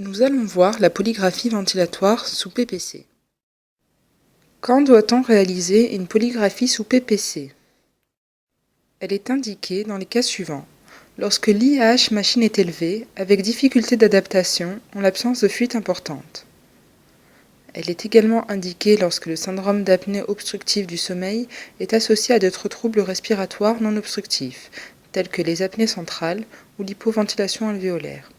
Nous allons voir la polygraphie ventilatoire sous PPC. Quand doit-on réaliser une polygraphie sous PPC? Elle est indiquée dans les cas suivants. Lorsque l'IAH machine est élevé, avec difficulté d'adaptation, en l'absence de fuite importante. Elle est également indiquée lorsque le syndrome d'apnée obstructive du sommeil est associé à d'autres troubles respiratoires non obstructifs, tels que les apnées centrales ou l'hypoventilation alvéolaire.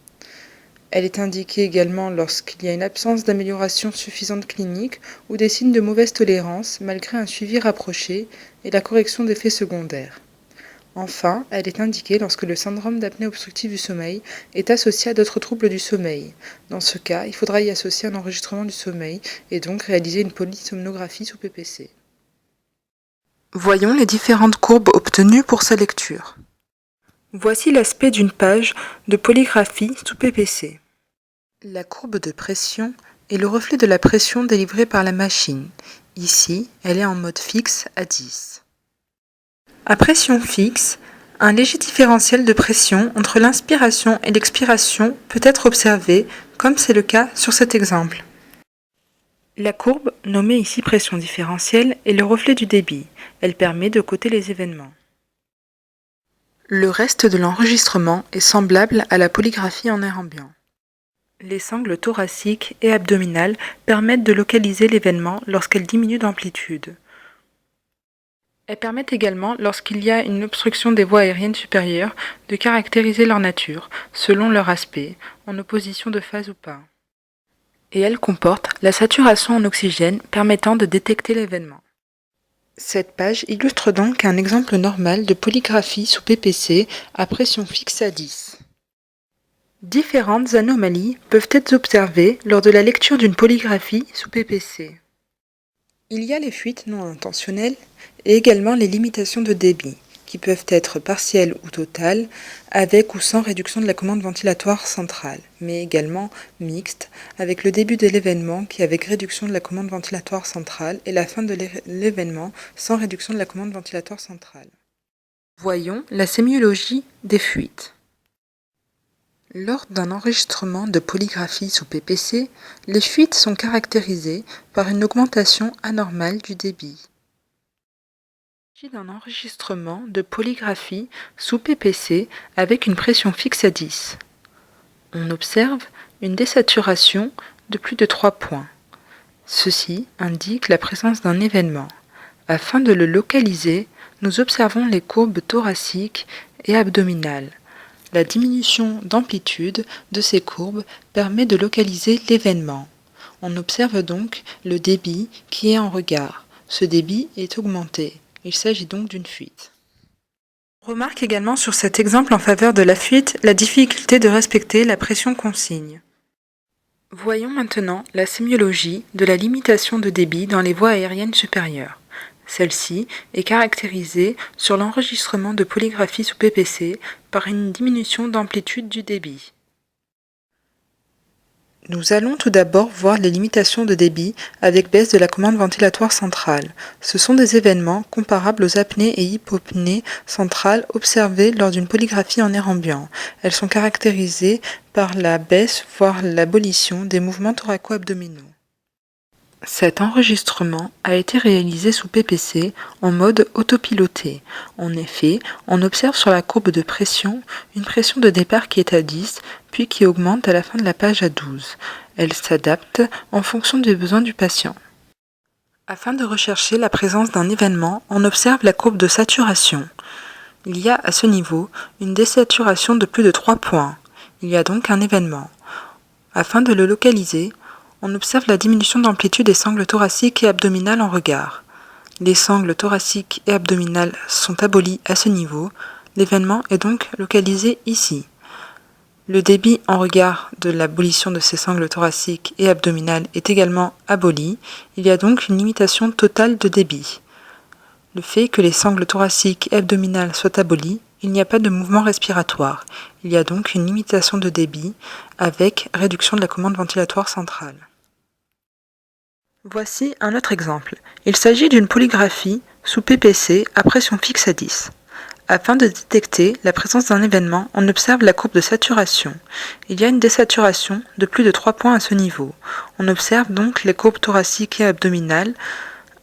Elle est indiquée également lorsqu'il y a une absence d'amélioration suffisante clinique ou des signes de mauvaise tolérance malgré un suivi rapproché et la correction d'effets secondaires. Enfin, elle est indiquée lorsque le syndrome d'apnée obstructive du sommeil est associé à d'autres troubles du sommeil. Dans ce cas, il faudra y associer un enregistrement du sommeil et donc réaliser une polysomnographie sous PPC. Voyons les différentes courbes obtenues pour sa lecture. Voici l'aspect d'une page de polygraphie sous PPC. La courbe de pression est le reflet de la pression délivrée par la machine. Ici, elle est en mode fixe à 10. À pression fixe, un léger différentiel de pression entre l'inspiration et l'expiration peut être observé, comme c'est le cas sur cet exemple. La courbe, nommée ici pression différentielle, est le reflet du débit. Elle permet de coter les événements. Le reste de l'enregistrement est semblable à la polygraphie en air ambiant. Les sangles thoraciques et abdominales permettent de localiser l'événement lorsqu'elles diminuent d'amplitude. Elles permettent également, lorsqu'il y a une obstruction des voies aériennes supérieures, de caractériser leur nature, selon leur aspect, en opposition de phase ou pas. Et elles comportent la saturation en oxygène permettant de détecter l'événement. Cette page illustre donc un exemple normal de polygraphie sous PPC à pression fixe à 10. Différentes anomalies peuvent être observées lors de la lecture d'une polygraphie sous PPC. Il y a les fuites non intentionnelles et également les limitations de débit, qui peuvent être partielles ou totales, avec ou sans réduction de la commande ventilatoire centrale, mais également mixtes, avec le début de l'événement qui est avec réduction de la commande ventilatoire centrale et la fin de l'événement sans réduction de la commande ventilatoire centrale. Voyons la sémiologie des fuites. Lors d'un enregistrement de polygraphie sous PPC, les fuites sont caractérisées par une augmentation anormale du débit. Il s'agit d'un enregistrement de polygraphie sous PPC avec une pression fixe à 10. On observe une désaturation de plus de 3 points. Ceci indique la présence d'un événement. Afin de le localiser, nous observons les courbes thoraciques et abdominales. La diminution d'amplitude de ces courbes permet de localiser l'événement. On observe donc le débit qui est en regard. Ce débit est augmenté. Il s'agit donc d'une fuite. On remarque également sur cet exemple en faveur de la fuite la difficulté de respecter la pression consigne. Voyons maintenant la sémiologie de la limitation de débit dans les voies aériennes supérieures. Celle-ci est caractérisée sur l'enregistrement de polygraphie sous PPC par une diminution d'amplitude du débit. Nous allons tout d'abord voir les limitations de débit avec baisse de la commande ventilatoire centrale. Ce sont des événements comparables aux apnées et hypopnées centrales observées lors d'une polygraphie en air ambiant. Elles sont caractérisées par la baisse, voire l'abolition des mouvements thoraco-abdominaux. Cet enregistrement a été réalisé sous PPC en mode autopiloté. En effet, on observe sur la courbe de pression une pression de départ qui est à 10, puis qui augmente à la fin de la page à 12. Elle s'adapte en fonction des besoins du patient. Afin de rechercher la présence d'un événement, on observe la courbe de saturation. Il y a à ce niveau une désaturation de plus de 3 points. Il y a donc un événement. Afin de le localiser, on observe la diminution d'amplitude des sangles thoraciques et abdominales en regard. Les sangles thoraciques et abdominales sont abolies à ce niveau. L'événement est donc localisé ici. Le débit en regard de l'abolition de ces sangles thoraciques et abdominales est également aboli. Il y a donc une limitation totale de débit. Le fait que les sangles thoraciques et abdominales soient abolies, il n'y a pas de mouvement respiratoire. Il y a donc une limitation de débit avec réduction de la commande ventilatoire centrale. Voici un autre exemple. Il s'agit d'une polygraphie sous PPC à pression fixe à 10. Afin de détecter la présence d'un événement, on observe la courbe de saturation. Il y a une désaturation de plus de 3 points à ce niveau. On observe donc les courbes thoraciques et abdominales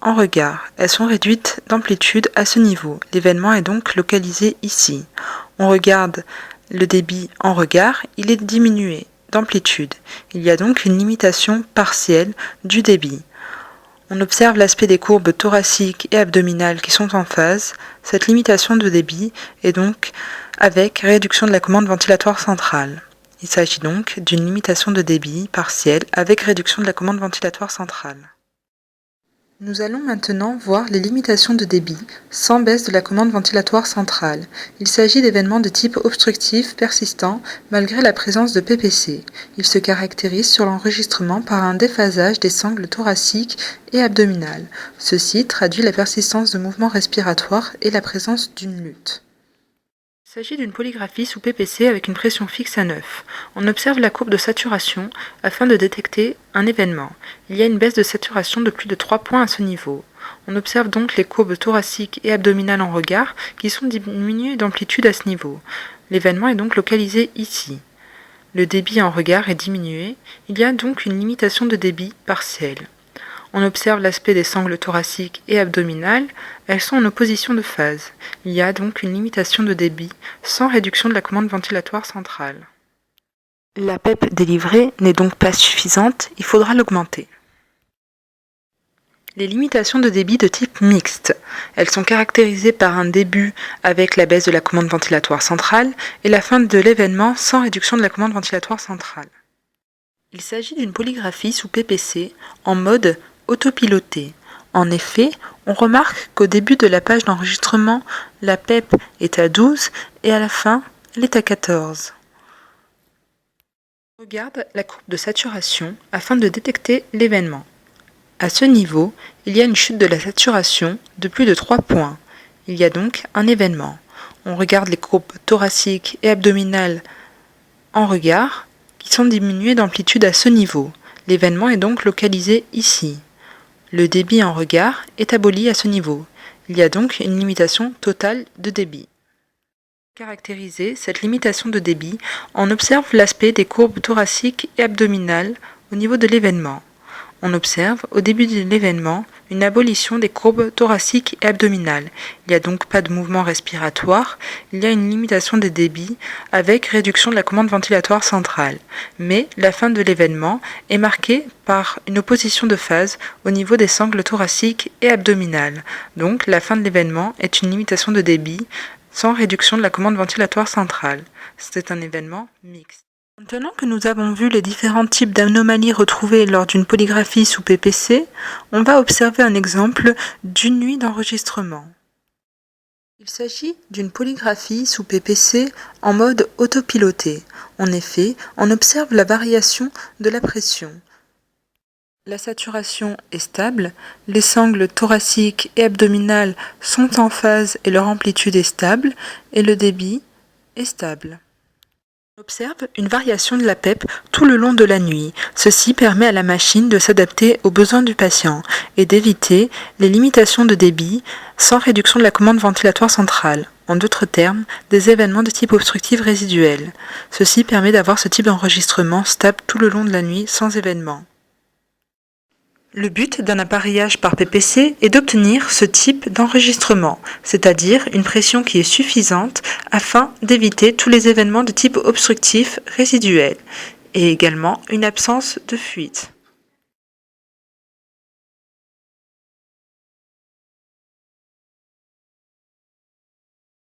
en regard. Elles sont réduites d'amplitude à ce niveau. L'événement est donc localisé ici. On regarde le débit en regard, il est diminué d'amplitude. Il y a donc une limitation partielle du débit. On observe l'aspect des courbes thoraciques et abdominales qui sont en phase. Cette limitation de débit est donc avec réduction de la commande ventilatoire centrale. Il s'agit donc d'une limitation de débit partielle avec réduction de la commande ventilatoire centrale. Nous allons maintenant voir les limitations de débit sans baisse de la commande ventilatoire centrale. Il s'agit d'événements de type obstructif persistant malgré la présence de PPC. Ils se caractérisent sur l'enregistrement par un déphasage des sangles thoraciques et abdominales. Ceci traduit la persistance de mouvements respiratoires et la présence d'une lutte. Il s'agit d'une polygraphie sous PPC avec une pression fixe à 9. On observe la courbe de saturation afin de détecter un événement. Il y a une baisse de saturation de plus de 3 points à ce niveau. On observe donc les courbes thoraciques et abdominales en regard qui sont diminuées d'amplitude à ce niveau. L'événement est donc localisé ici. Le débit en regard est diminué. Il y a donc une limitation de débit partielle. On observe l'aspect des sangles thoraciques et abdominales, elles sont en opposition de phase. Il y a donc une limitation de débit sans réduction de la commande ventilatoire centrale. La PEP délivrée n'est donc pas suffisante, il faudra l'augmenter. Les limitations de débit de type mixte. Elles sont caractérisées par un début avec la baisse de la commande ventilatoire centrale et la fin de l'événement sans réduction de la commande ventilatoire centrale. Il s'agit d'une polygraphie sous PPC en mode autopiloté. En effet, on remarque qu'au début de la page d'enregistrement, la PEP est à 12 et à la fin, elle est à 14. On regarde la courbe de saturation afin de détecter l'événement. À ce niveau, il y a une chute de la saturation de plus de 3 points. Il y a donc un événement. On regarde les courbes thoraciques et abdominales en regard qui sont diminuées d'amplitude à ce niveau. L'événement est donc localisé ici. Le débit en regard est aboli à ce niveau. Il y a donc une limitation totale de débit. Pour caractériser cette limitation de débit, on observe l'aspect des courbes thoraciques et abdominales au niveau de l'événement. On observe au début de l'événement une abolition des courbes thoraciques et abdominales. Il n'y a donc pas de mouvement respiratoire, il y a une limitation des débits avec réduction de la commande ventilatoire centrale. Mais la fin de l'événement est marquée par une opposition de phase au niveau des sangles thoraciques et abdominales. Donc la fin de l'événement est une limitation de débit sans réduction de la commande ventilatoire centrale. C'est un événement mixte. Maintenant que nous avons vu les différents types d'anomalies retrouvées lors d'une polygraphie sous PPC, on va observer un exemple d'une nuit d'enregistrement. Il s'agit d'une polygraphie sous PPC en mode autopiloté. En effet, on observe la variation de la pression. La saturation est stable, les sangles thoraciques et abdominales sont en phase et leur amplitude est stable, et le débit est stable. On observe une variation de la PEP tout le long de la nuit. Ceci permet à la machine de s'adapter aux besoins du patient et d'éviter les limitations de débit sans réduction de la commande ventilatoire centrale. En d'autres termes, des événements de type obstructif résiduel. Ceci permet d'avoir ce type d'enregistrement stable tout le long de la nuit sans événement. Le but d'un appareillage par PPC est d'obtenir ce type d'enregistrement, c'est-à-dire une pression qui est suffisante afin d'éviter tous les événements de type obstructif résiduel et également une absence de fuite.